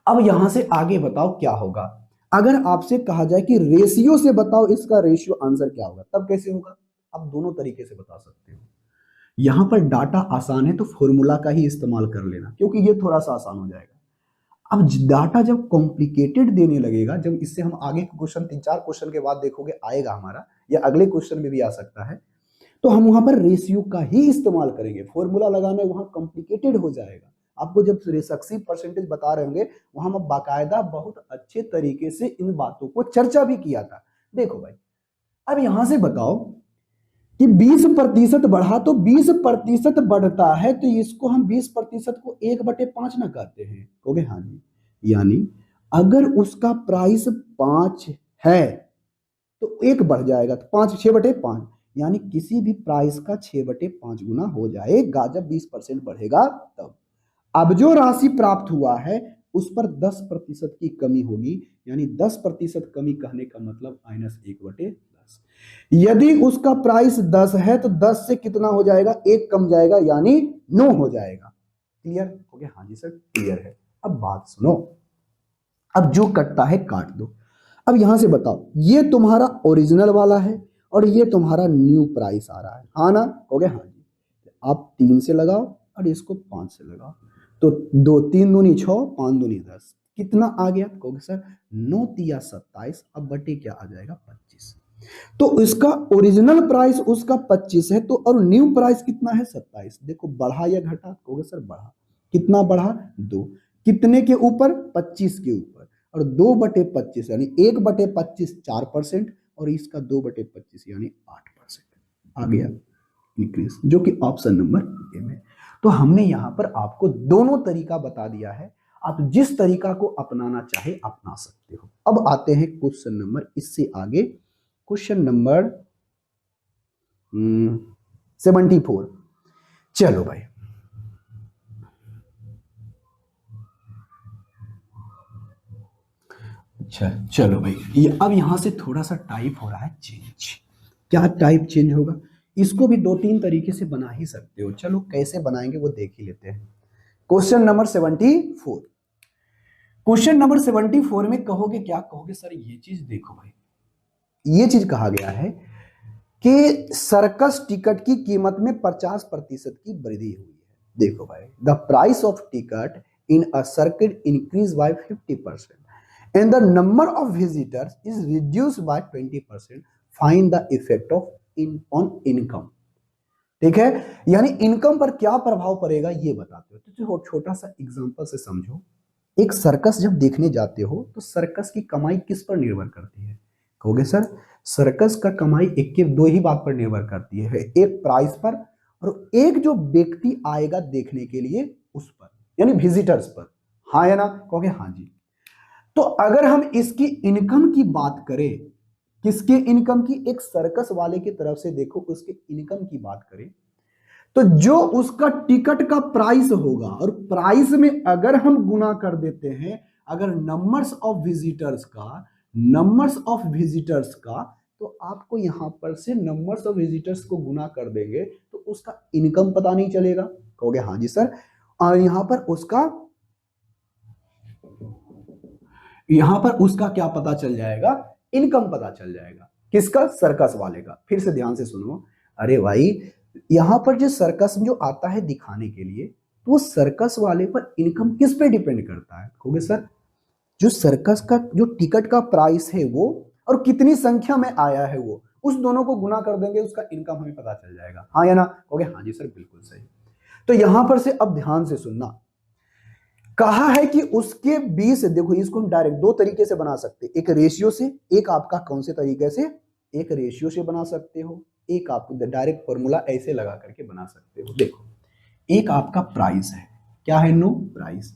अब यहां से आगे बताओ क्या होगा। अगर आपसे कहा जाए कि रेशियो से बताओ इसका रेशियो आंसर क्या होगा, तब कैसे होगा। आप दोनों तरीके से बता सकते हो। यहां पर डाटा आसान है तो फॉर्मूला का ही इस्तेमाल कर लेना, क्योंकि ये थोड़ा सा आसान हो जाएगा। अब डाटा जब कॉम्प्लिकेटेड देने लगेगा, जब इससे हम आगे क्वेश्चन 3-4 क्वेश्चन के बाद देखोगे आएगा हमारा, या अगले क्वेश्चन में भी आ सकता है, तो हम वहां पर रेशियो का ही इस्तेमाल करेंगे। फॉर्मूला लगाना वहां कॉम्प्लिकेटेड हो जाएगा। आपको जब सक्सीव परसेंटेज बता रहे होंगे, वहां हम बाकायदा बहुत अच्छे तरीके से इन बातों को चर्चा भी किया था। देखो भाई, अब यहां से बताओ कि 20% बढ़ा, तो 20% बढ़ता है तो इसको हम 20% को 1/5 ना करते हैं, कहोगे हाँ जी। यानी अगर उसका प्राइस 5 है तो 1 बढ़ जाएगा, तो 5 6/5, यानी किसी भी प्राइस का 6/5 गुना हो जाएगा जब 20% बढ़ेगा तब। अब जो राशि प्राप्त हुआ है उस पर 10% की कमी होगी, यानी 10% कमी कहने का मतलब -1/10। यदि उसका प्राइस 10 है तो 10 से कितना हो जाएगा, 1 कम जाएगा, यानी 9 हो जाएगा। क्लियर हो गया, हाँ जी सर क्लियर है। अब बात सुनो, अब जो कटता है काट दो। अब यहां से बताओ, ये तुम्हारा ओरिजिनल वाला है और ये तुम्हारा न्यू प्राइस आ रहा है, हाँ ना, कहोगे हाँ जी। आप 3 से लगाओ और इसको 5 से लगाओ, तो 2 3 दूनी 6, 5 दूनी 10, कितना आ गया, कहोगे सर 9 तिया 27, अब बटे क्या आ जाएगा 25। तो इसका ओरिजिनल प्राइस उसका 25 है, तो और न्यू प्राइस कितना है 27। देखो बढ़ा या घटा, कहोगे सर बढ़ा। कितना बढ़ा 2, कितने के ऊपर 25 के ऊपर, और 2/25 यानी 1/25 4%, और इसका 2/25 यानी 8% आ गया इंक्रीज, जो कि ऑप्शन नंबर ए में। तो हमने यहां पर आपको दोनों तरीका बता दिया है, आप जिस तरीका को अपनाना चाहे अपना सकते हो। अब आते हैं क्वेश्चन नंबर इससे आगे, क्वेश्चन नंबर 74। चलो भाई, अच्छा चलो भाई, ये अब यहां से थोड़ा सा टाइप हो रहा है चेंज। क्या टाइप चेंज होगा, इसको भी 2-3 तरीके से बना ही सकते हो, चलो कैसे बनाएंगे वो देख ही लेते हैं। क्वेश्चन नंबर 74, क्वेश्चन नंबर 74 में कहोगे क्या, कहोगे सर ये चीज देखो भाई, ये चीज कहा गया है कि सर्कस टिकट की कीमत में 50% की वृद्धि हुई है। देखो भाई, the price of ticket in a circuit increase by 50% and the number of visitors is reduced by 20%. Find the effect of on income. ठीक है, यानी इनकम पर क्या प्रभाव पड़ेगा ये बताते हो। तो छोटा सा एग्जांपल से समझो, एक सर्कस जब देखने जाते हो तो सर्कस की कमाई किस पर निर्भर करती है, कहोगे सर सर्कस का कमाई एक के दो ही बात पर निर्भर करती है, एक प्राइस पर और एक जो व्यक्ति आएगा देखने के लिए उस पर, यानी विजिटर्स पर, हाँ या ना, कहोगे हाँ जी। तो अगर हम इसकी इनकम की बात करें, किसके इनकम की, एक सर्कस वाले की तरफ से देखो उसके इनकम की बात करें, तो जो उसका टिकट का प्राइस होगा, और प्राइस में अगर हम गुना कर देते हैं, अगर नंबर्स ऑफ विजिटर्स का, तो आपको यहां पर से नंबर्स ऑफ विजिटर्स को गुना कर देंगे तो उसका इनकम पता नहीं चलेगा, कहोगे हाँ जी सर। और यहां पर उसका क्या पता चल जाएगा, इनकम पता चल जाएगा, किसका, सर्कस वाले का। फिर से ध्यान से सुनो, अरे भाई यहां पर जो सर्कस में जो आता है दिखाने के लिए, तो वो सर्कस वाले पर इनकम किस पे डिपेंड करता है, कहोगे सर जो सर्कस का जो टिकट का प्राइस है वो, और कितनी संख्या में आया है वो, उस दोनों को गुना कर देंगे, उसका इनकम हमें पता चल जाएगा, हाँ या ना, कहोगे हाँ जी सर बिल्कुल सही। तो यहां पर से अब ध्यान से सुनना, कहा है कि उसके 20, देखो इसको हम डायरेक्ट 2 तरीके से बना सकते हैं, एक रेशियो से, एक आपका कौन से तरीके से, एक रेशियो से बना सकते हो, एक आप डायरेक्ट फॉर्मूला ऐसे लगा करके बना सकते हो। देखो एक आपका प्राइस है, क्या है नो, प्राइस।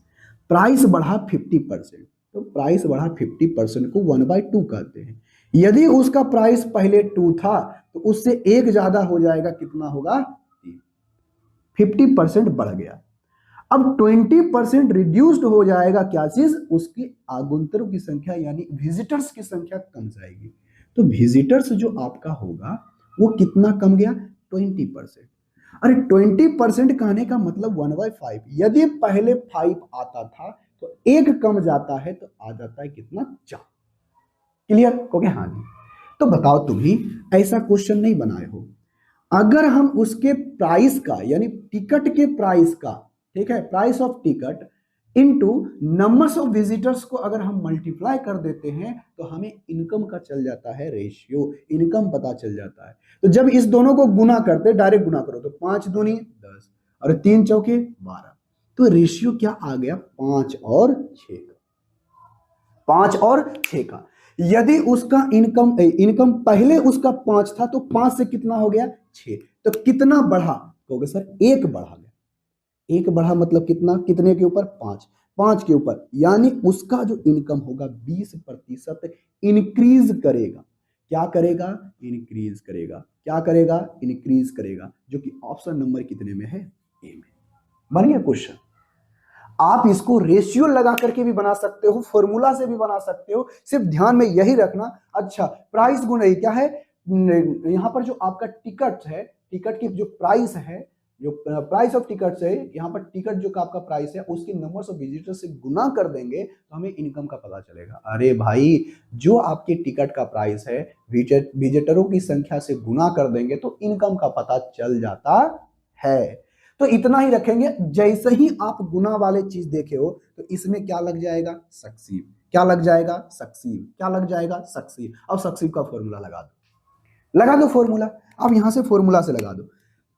प्राइस बढ़ा 50%, तो प्राइस बढ़ा 50% को 1/2 कहते हैं। यदि उसका प्राइस पहले 2 था तो उससे एक ज्यादा हो जाएगा, कितना होगा, 3। 50% बढ़ गया। अब 20% रिड्यूस्ड हो जाएगा, क्या चीज, उसकी आगंतुकों की संख्या यानी विजिटर्स की संख्या कम जाएगी। तो विजिटर्स जो आपका होगा वो कितना कम गया, 20%। अरे 20% कहने का मतलब 1/5। यदि पहले 5 आता था तो एक कम जाता है तो आ जाता है कितना, 4। क्लियर हो गया, हाँ जी। तो बताओ तुम ही ऐसा क्वेश्चन नहीं बनाए हो, अगर हम उसके प्राइस का यानी टिकट के प्राइस का, ठीक है, price of ticket into numbers of visitors को अगर हम मल्टीप्लाई कर देते हैं तो हमें इनकम का चल जाता है रेशियो, इनकम पता चल जाता है। तो जब इस दोनों को गुना करते, डायरेक्ट गुना करो, तो 5 दूनी 10 और 3 चौके 12, तो रेशियो क्या आ गया, 5 और 6 का, 5 और 6 का। यदि उसका इनकम पहले उसका 5 था तो 5 से कितना हो गया, 6, तो कितना बढ़ा, कहोगे सर एक बढ़ा गया। एक बढ़ा मतलब कितना, कितने के ऊपर, 5, 5 के ऊपर, यानी उसका जो इनकम होगा 20% इंक्रीज करेगा। क्या करेगा, इंक्रीज करेगा। क्या करेगा, इंक्रीज करेगा, जो कि ऑप्शन नंबर कितने में है, ए में। बन गया क्वेश्चन। आप इसको रेशियो लगा करके भी बना सकते हो, फॉर्मूला से भी बना सकते हो, सिर्फ ध्यान में यही रखना। अच्छा, प्राइस गुना ये क्या है, यहां पर जो आपका टिकट है, टिकट की जो प्राइस है, जो प्राइस ऑफ टिकट है, यहाँ पर टिकट जो का आपका प्राइस है उसके नंबर्स ऑफ विजिटर से गुना कर देंगे तो हमें इनकम का पता चलेगा। अरे भाई, जो आपके टिकट का प्राइस है विजिटरों की संख्या से गुना कर देंगे तो इनकम का पता चल जाता है। तो इतना ही रखेंगे। जैसे ही आप गुना वाले चीज देखे हो तो इसमें क्या लग जाएगा, सक्सीव। क्या लग जाएगा, सक्सीव। क्या लग जाएगा, सक्सीव। अब सक्सीव का फॉर्मूला लगा दो, लगा दो फॉर्मूला। अब यहां से फॉर्मूला से लगा दो।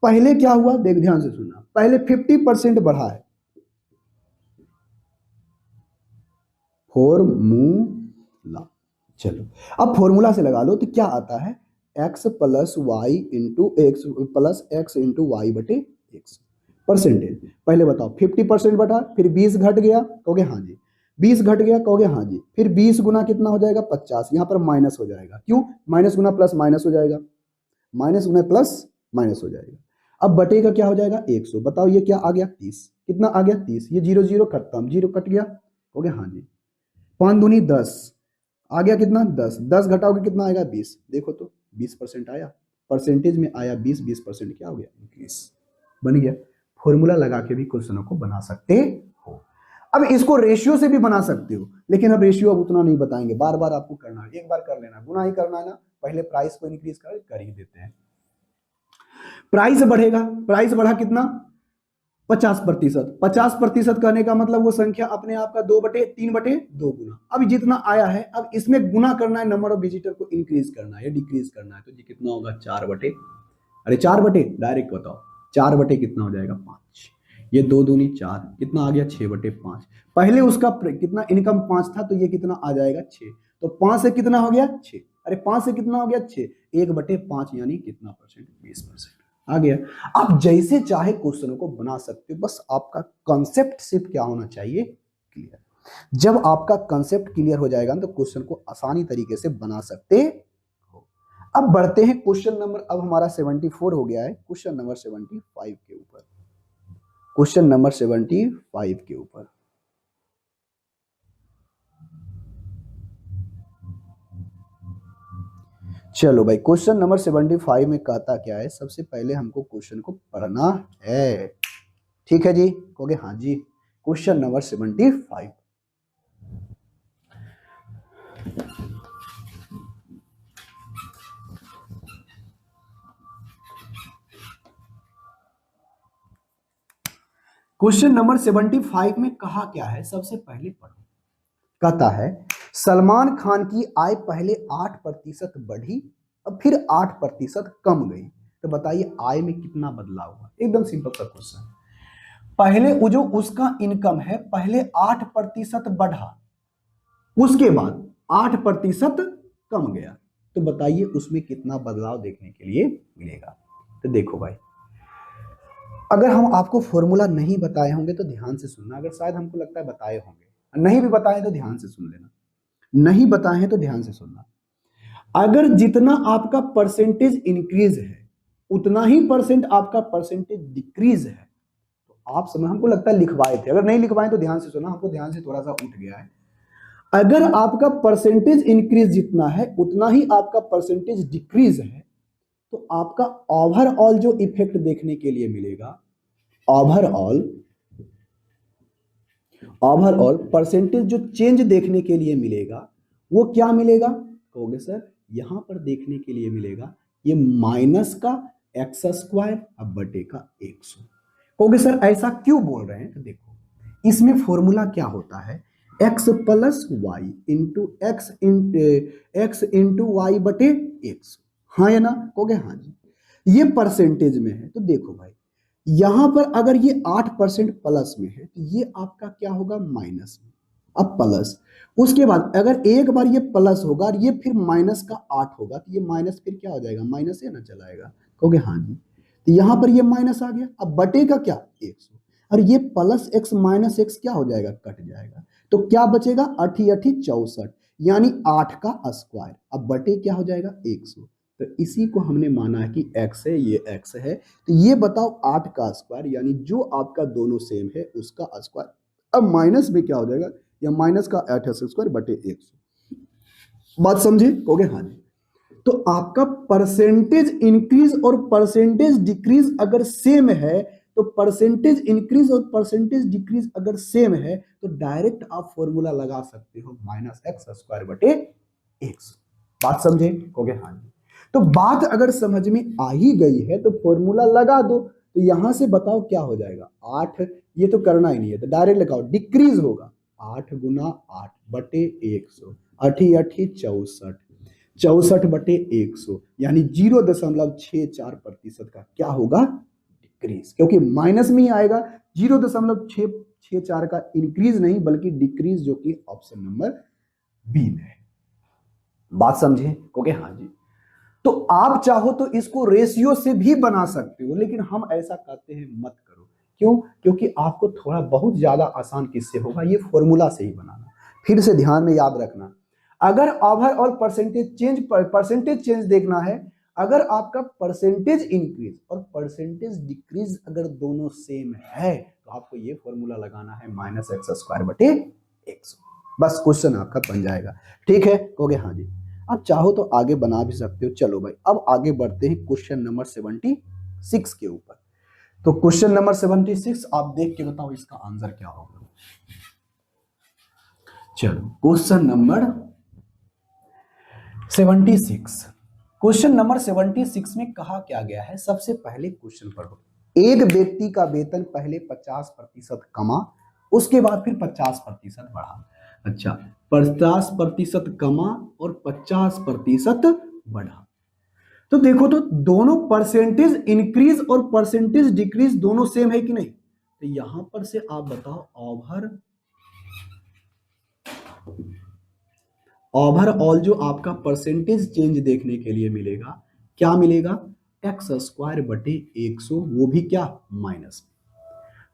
पहले क्या हुआ, देख ध्यान से सुनना, पहले 50% बढ़ा है, फॉर्मूला। चलो अब फॉर्मूला से लगा लो तो क्या आता है, x plus y into x plus x into y बटे एक्स। परसेंटेज पहले बताओ, 50% बढ़ा, फिर 20 घट गया, कहोगे हाँ जी। 20 घट गया, कहोगे हाँ जी। फिर 20 गुना कितना हो जाएगा, 50। यहां पर माइनस हो जाएगा, क्यों, माइनस गुना प्लस माइनस हो जाएगा, माइनस गुना प्लस माइनस हो जाएगा। अब बटे का क्या हो जाएगा, 100। बताओ ये क्या आ गया, 30। कितना आ गया, 30। ये 0 0 खत्म, 0 कट गया, कहोगे हाँ जी। 5 दूनी 10, आ गया कितना, 10। 10 घटाओगे कितना आएगा, 20। देखो तो 20% आया, परसेंटेज में आया 20, 20% क्या हो गया, इंक्रीज। बन गया। फॉर्मूला लगा के भी क्वेश्चनों को बना सकते हो। अब इसको रेशियो से भी बना सकते हो, लेकिन अब रेशियो अब उतना नहीं बताएंगे, बार बार आपको करना है, एक बार कर लेना, गुना ही करना है ना, पहले प्राइस को इंक्रीज कर ही देते हैं। प्राइस बढ़ेगा, प्राइस बढ़ा कितना, 50%। 50% कहने का मतलब वो संख्या अपने आप का 2/3/2 गुना। अब जितना आया है, अब इसमें गुना करना है, नंबर ऑफ विजिटर को इंक्रीज करना है, डिक्रीज करना है, तो ये कितना होगा, 4/, डायरेक्ट बताओ, 4/ कितना हो जाएगा, 5। ये 2 दूनी 4, कितना आ गया, 6/5। पहले उसका कितना इनकम 5 था तो ये कितना आ जाएगा, 6। तो 5 से कितना हो गया, 6। अरे 5 से कितना हो गया, 6। 1/5 यानी कितना परसेंट, 20% आ गया। आप जैसे चाहे क्वेश्चनों को बना सकते हो, बस आपका कंसेप्ट सिर्फ क्या होना चाहिए, क्लियर। जब आपका कंसेप्ट क्लियर हो जाएगा तो क्वेश्चन को आसानी तरीके से बना सकते हो। अब बढ़ते हैं क्वेश्चन नंबर, अब हमारा 74 हो गया है, क्वेश्चन नंबर 75 के ऊपर। क्वेश्चन नंबर 75 के ऊपर। चलो भाई, क्वेश्चन नंबर 75 में कहता क्या है, सबसे पहले हमको क्वेश्चन को पढ़ना है, ठीक है जी, कहोगे हाँ जी। क्वेश्चन नंबर 75, क्वेश्चन नंबर 75 में कहा क्या है, सबसे पहले पढ़ो। कहता है सलमान खान की आय पहले 8% बढ़ी, अब फिर 8% कम गई, तो बताइए आय में कितना बदलाव हुआ। एकदम सिंपल सा क्वेश्चन। पहले वो जो उसका इनकम है पहले 8% बढ़ा, उसके बाद 8% कम गया, तो बताइए उसमें कितना बदलाव देखने के लिए मिलेगा। तो देखो भाई, अगर हम आपको फॉर्मूला नहीं बताए होंगे तो ध्यान से सुनना, अगर शायद हमको लगता है बताए होंगे, नहीं भी बताए तो ध्यान से सुन लेना, नहीं बताए हैं तो ध्यान से सुनना। अगर जितना आपका परसेंटेज इंक्रीज है उतना ही परसेंट आपका परसेंटेज डिक्रीज है, तो आप समझ, हमको लगता है लिखवाए थे, अगर नहीं लिखवाए तो ध्यान से सुनना, हमको ध्यान से थोड़ा सा उठ गया है। अगर आपका परसेंटेज इंक्रीज जितना है उतना ही आपका परसेंटेज डिक्रीज है, तो आपका ओवरऑल जो इफेक्ट देखने के लिए मिलेगा, ओवरऑल ओवरऑल परसेंटेज जो चेंज देखने के लिए मिलेगा वो क्या मिलेगा कहोगे सर, यहां पर देखने के लिए मिलेगा ये माइनस का एक्स स्क्वायर अब बटे का 100। कहोगे सर ऐसा क्यों बोल रहे हैं, तो देखो इसमें फॉर्मूला क्या होता है, x plus y into x into y बटे 100, हाँ या ना, कहोगे हाँ जी। ये परसेंटेज में है तो देखो भाई, यहां पर अगर ये 8% प्लस में है तो ये आपका क्या होगा माइनस में, अब प्लस, उसके बाद अगर एक बार ये प्लस होगा और ये फिर माइनस का 8 होगा तो ये माइनस फिर क्या हो जाएगा, माइनस है ना चलाएगा, कहोगे हाँ जी। तो यहां पर ये माइनस आ गया, अब बटे का क्या 100, और ये प्लस एक्स माइनस एक्स क्या हो जाएगा, कट जाएगा, तो क्या बचेगा 8 8 64, यानी 8 का स्क्वायर, अब बटे क्या हो जाएगा 100। तो इसी को हमने माना है कि x है, ये x है, तो ये बताओ 8 का स्क्वायर यानी जो आपका दोनों सेम है उसका स्क्वायर, अब माइनस में क्या हो जाएगा, या माइनस का 8 स्क्वायर बटे 100। बात समझे, कहोगे हाँ जी। तो आपका परसेंटेज इंक्रीज और परसेंटेज डिक्रीज अगर सेम है, तो परसेंटेज इंक्रीज और परसेंटेज डिक्रीज अगर सेम है तो डायरेक्ट आप फॉर्मूला लगा सकते हो माइनस एक्स स्क्वायर बटे 100। बात समझे, कहोगे हाँ जी। तो बात अगर समझ में आ ही गई है तो फॉर्मूला लगा दो, तो यहां से बताओ क्या हो जाएगा 8, ये तो करना ही नहीं है तो डायरेक्ट लगाओ, डिक्रीज होगा 8 गुना 8 बटे 100, 8 8 64, 64 बटे 100 यानी 0.64% का क्या होगा डिक्रीज, क्योंकि माइनस में ही आएगा, 0.664 का इंक्रीज नहीं बल्कि डिक्रीज, जो कि ऑप्शन नंबर बी में है। बात समझे, क्योंकि हाँ जी। तो आप चाहो तो इसको रेशियो से भी बना सकते हो, लेकिन हम ऐसा कहते हैं मत करो, क्यों, क्योंकि आपको थोड़ा बहुत ज्यादा आसान किससे होगा, ये फॉर्मूला से ही बनाना। फिर से ध्यान में याद रखना, अगर ओवरऑल परसेंटेज चेंज देखना है, अगर आपका परसेंटेज इंक्रीज और परसेंटेज डिक्रीज अगर दोनों सेम है तो आपको ये फॉर्मूला लगाना है माइनस एक्स स्क्वायर बटे 100, बस क्वेश्चन आपका बन जाएगा। ठीक है, कहोगे हाँ जी। आप चाहो तो आगे बना भी सकते हो। चलो भाई अब आगे बढ़ते हैं क्वेश्चन नंबर 76 के ऊपर। तो क्वेश्चन नंबर 76 आप देख के बताओ इसका आंसर क्या होगा। चलो क्वेश्चन नंबर 76, क्वेश्चन नंबर 76 में कहा क्या गया है, सबसे पहले क्वेश्चन पढ़ो। एक व्यक्ति का वेतन पहले 50% कमा, उसके बाद फिर 50% बढ़ा। अच्छा, 50% कमा और 50% बढ़ा, तो देखो तो दोनों परसेंटेज इंक्रीज और परसेंटेज डिक्रीज दोनों सेम है कि नहीं, तो यहां पर से आप बताओ ओवरऑल जो आपका परसेंटेज चेंज देखने के लिए मिलेगा, क्या मिलेगा, एक्स स्क्वायर बटे 100, वो भी क्या माइनस।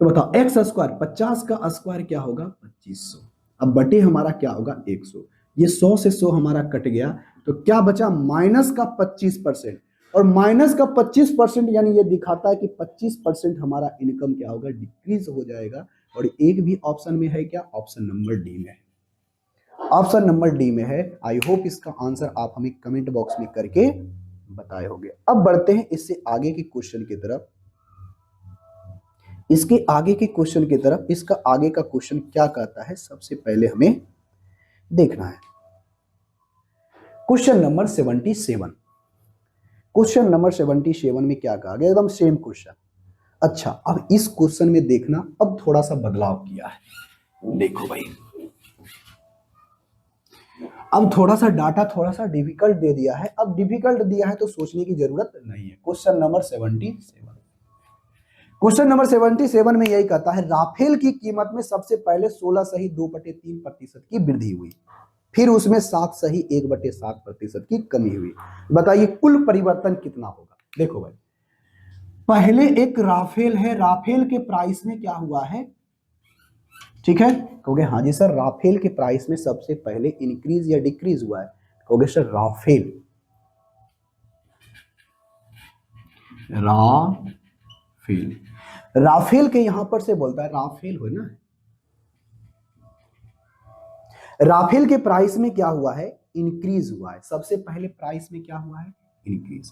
तो बताओ एक्स स्क्वायर 50 का स्क्वायर क्या होगा 2500, अब बटे हमारा क्या होगा 100, ये 100 से 100 हमारा कट गया, तो क्या बचा माइनस का 25%, और माइनस का 25% यानी ये दिखाता है कि 25% हमारा इनकम क्या होगा डिक्रीज हो जाएगा। और एक भी ऑप्शन में है क्या, ऑप्शन नंबर डी में है, ऑप्शन नंबर डी में है। आई होप इसका आंसर आप हमें कमेंट बॉक्स में करके बताए होंगे। अब बढ़ते हैं इससे आगे के क्वेश्चन की तरफ, इसके आगे के क्वेश्चन की तरफ। इसका आगे का क्वेश्चन क्या कहता है सबसे पहले हमें देखना है। क्वेश्चन नंबर 77, क्वेश्चन नंबर 77 में क्या कहा गया, एकदम सेम क्वेश्चन। अच्छा, अब इस क्वेश्चन में देखना, अब थोड़ा सा बदलाव किया है, देखो भाई अब थोड़ा सा डाटा थोड़ा सा डिफिकल्ट दे दिया है। अब डिफिकल्ट दिया है तो सोचने की जरूरत नहीं है। क्वेश्चन नंबर 77, क्वेश्चन नंबर 77 में यही कहता है, राफेल की कीमत में सबसे पहले 16 सही 2/3% की वृद्धि हुई, फिर उसमें 7 सही 1/7% की कमी हुई, बताइए कुल परिवर्तन कितना होगा। देखो भाई पहले एक राफेल है, राफेल के प्राइस में क्या हुआ है, ठीक है, कहोगे हाँ जी सर राफेल के प्राइस में सबसे पहले इंक्रीज या डिक्रीज हुआ है, कहोगे सर राफेल, राफेल, राफेल के यहां पर से बोलता है राफेल हो ना, राफेल के प्राइस में क्या हुआ है, इंक्रीज हुआ है, सबसे पहले प्राइस में क्या हुआ है, इंक्रीज,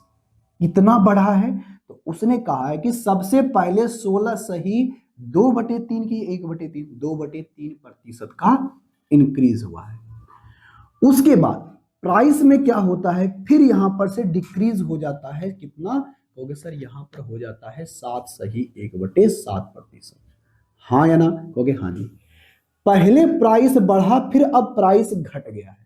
इतना बढ़ा है, तो उसने कहा है कि सबसे पहले 16 सही 2/3 की 1/3 2/3% का इंक्रीज हुआ है। उसके बाद प्राइस में क्या होता है, फिर यहां पर से डिक्रीज हो जाता है, कितना कहोगे सर यहां पर हो जाता है 7 सही 1/7%, हाँ या ना, कहोगे हाँ जी। पहले प्राइस बढ़ा फिर अब प्राइस घट गया है,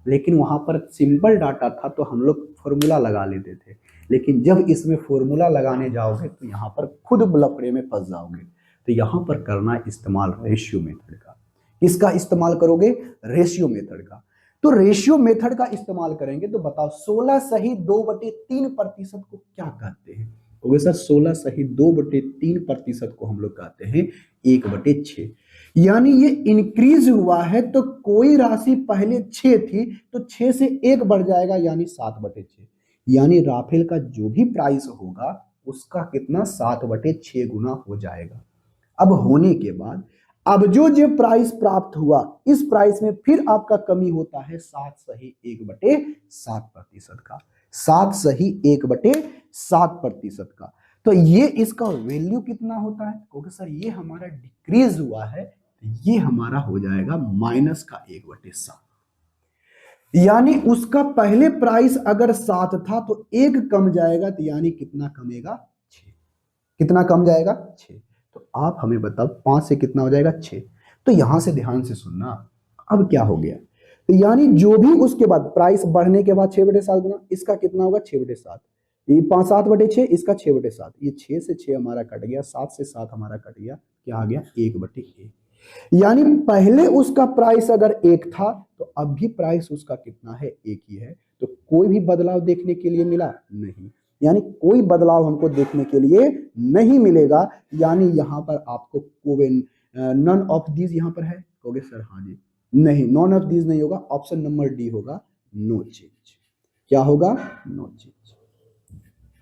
लेकिन वहां पर सिंपल डाटा था तो हम लोग फॉर्मूला लगा लेते थे, लेकिन जब इसमें फॉर्मूला लगाने जाओगे तो यहां पर खुद लफड़े में फंस जाओगे, तो यहां पर करना इस्तेमाल रेशियो मेथड का, किसका इस्तेमाल करोगे, रेशियो मेथड का, तो रेशियो मेथड का इस्तेमाल करेंगे तो बताओ 16 सही 2/3% को क्या कहते हैं, तो सर 16 सही 2/3% को हम लोग कहते हैं 1/6, यानी ये इंक्रीज हुआ है तो कोई राशि पहले 6 थी तो 6 से 1 बढ़ जाएगा यानी 7/6, यानी राफेल का जो भी प्राइस होगा उसका कितना 7/6 गुना हो जाएगा। अब होने के बाद अब जो प्राइस प्राप्त हुआ इस प्राइस में फिर आपका कमी होता है 7 सही 1/7% का, 7 सही 1/7% का, तो ये इसका वैल्यू कितना होता है, क्योंकि सर ये हमारा डिक्रीज हुआ है तो ये हमारा हो जाएगा माइनस का 1/7, यानी उसका पहले प्राइस अगर 7 था तो 1 कम जाएगा, तो यानी कितना कमेगा 6, कितना कम जाएगा 6, तो आप हमें बताओ 5 से कितना हो जाएगा 6, तो यहां से ध्यान से सुनना, अब क्या हो गया, तो यानी जो भी उसके बाद प्राइस बढ़ने के बाद 6/7 गुना इसका कितना होगा 6/7, ये 7/6 इसका 6/7, ये 6 से 6 हमारा कट गया, 7 से 7 हमारा कट गया, क्या आ गया 1/1, यानी पहले उसका प्राइस अगर 1 था तो अब भी प्राइस उसका कितना है 1 ही है, तो कोई भी बदलाव देखने के लिए मिला नहीं, यानी कोई बदलाव हमको देखने के लिए नहीं मिलेगा, यानी यहां पर आपको नन ऑफ दीज यहां पर है, कहोगे सर हाँ जी, नहीं नॉन ऑफ दीज नहीं होगा, ऑप्शन नंबर डी होगा, नो चेंज, क्या होगा नो चेंज,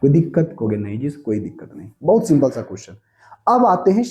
कोई दिक्कत, कहोगे नहीं जी कोई दिक्कत नहीं, बहुत सिंपल सा क्वेश्चन। अब आते हैं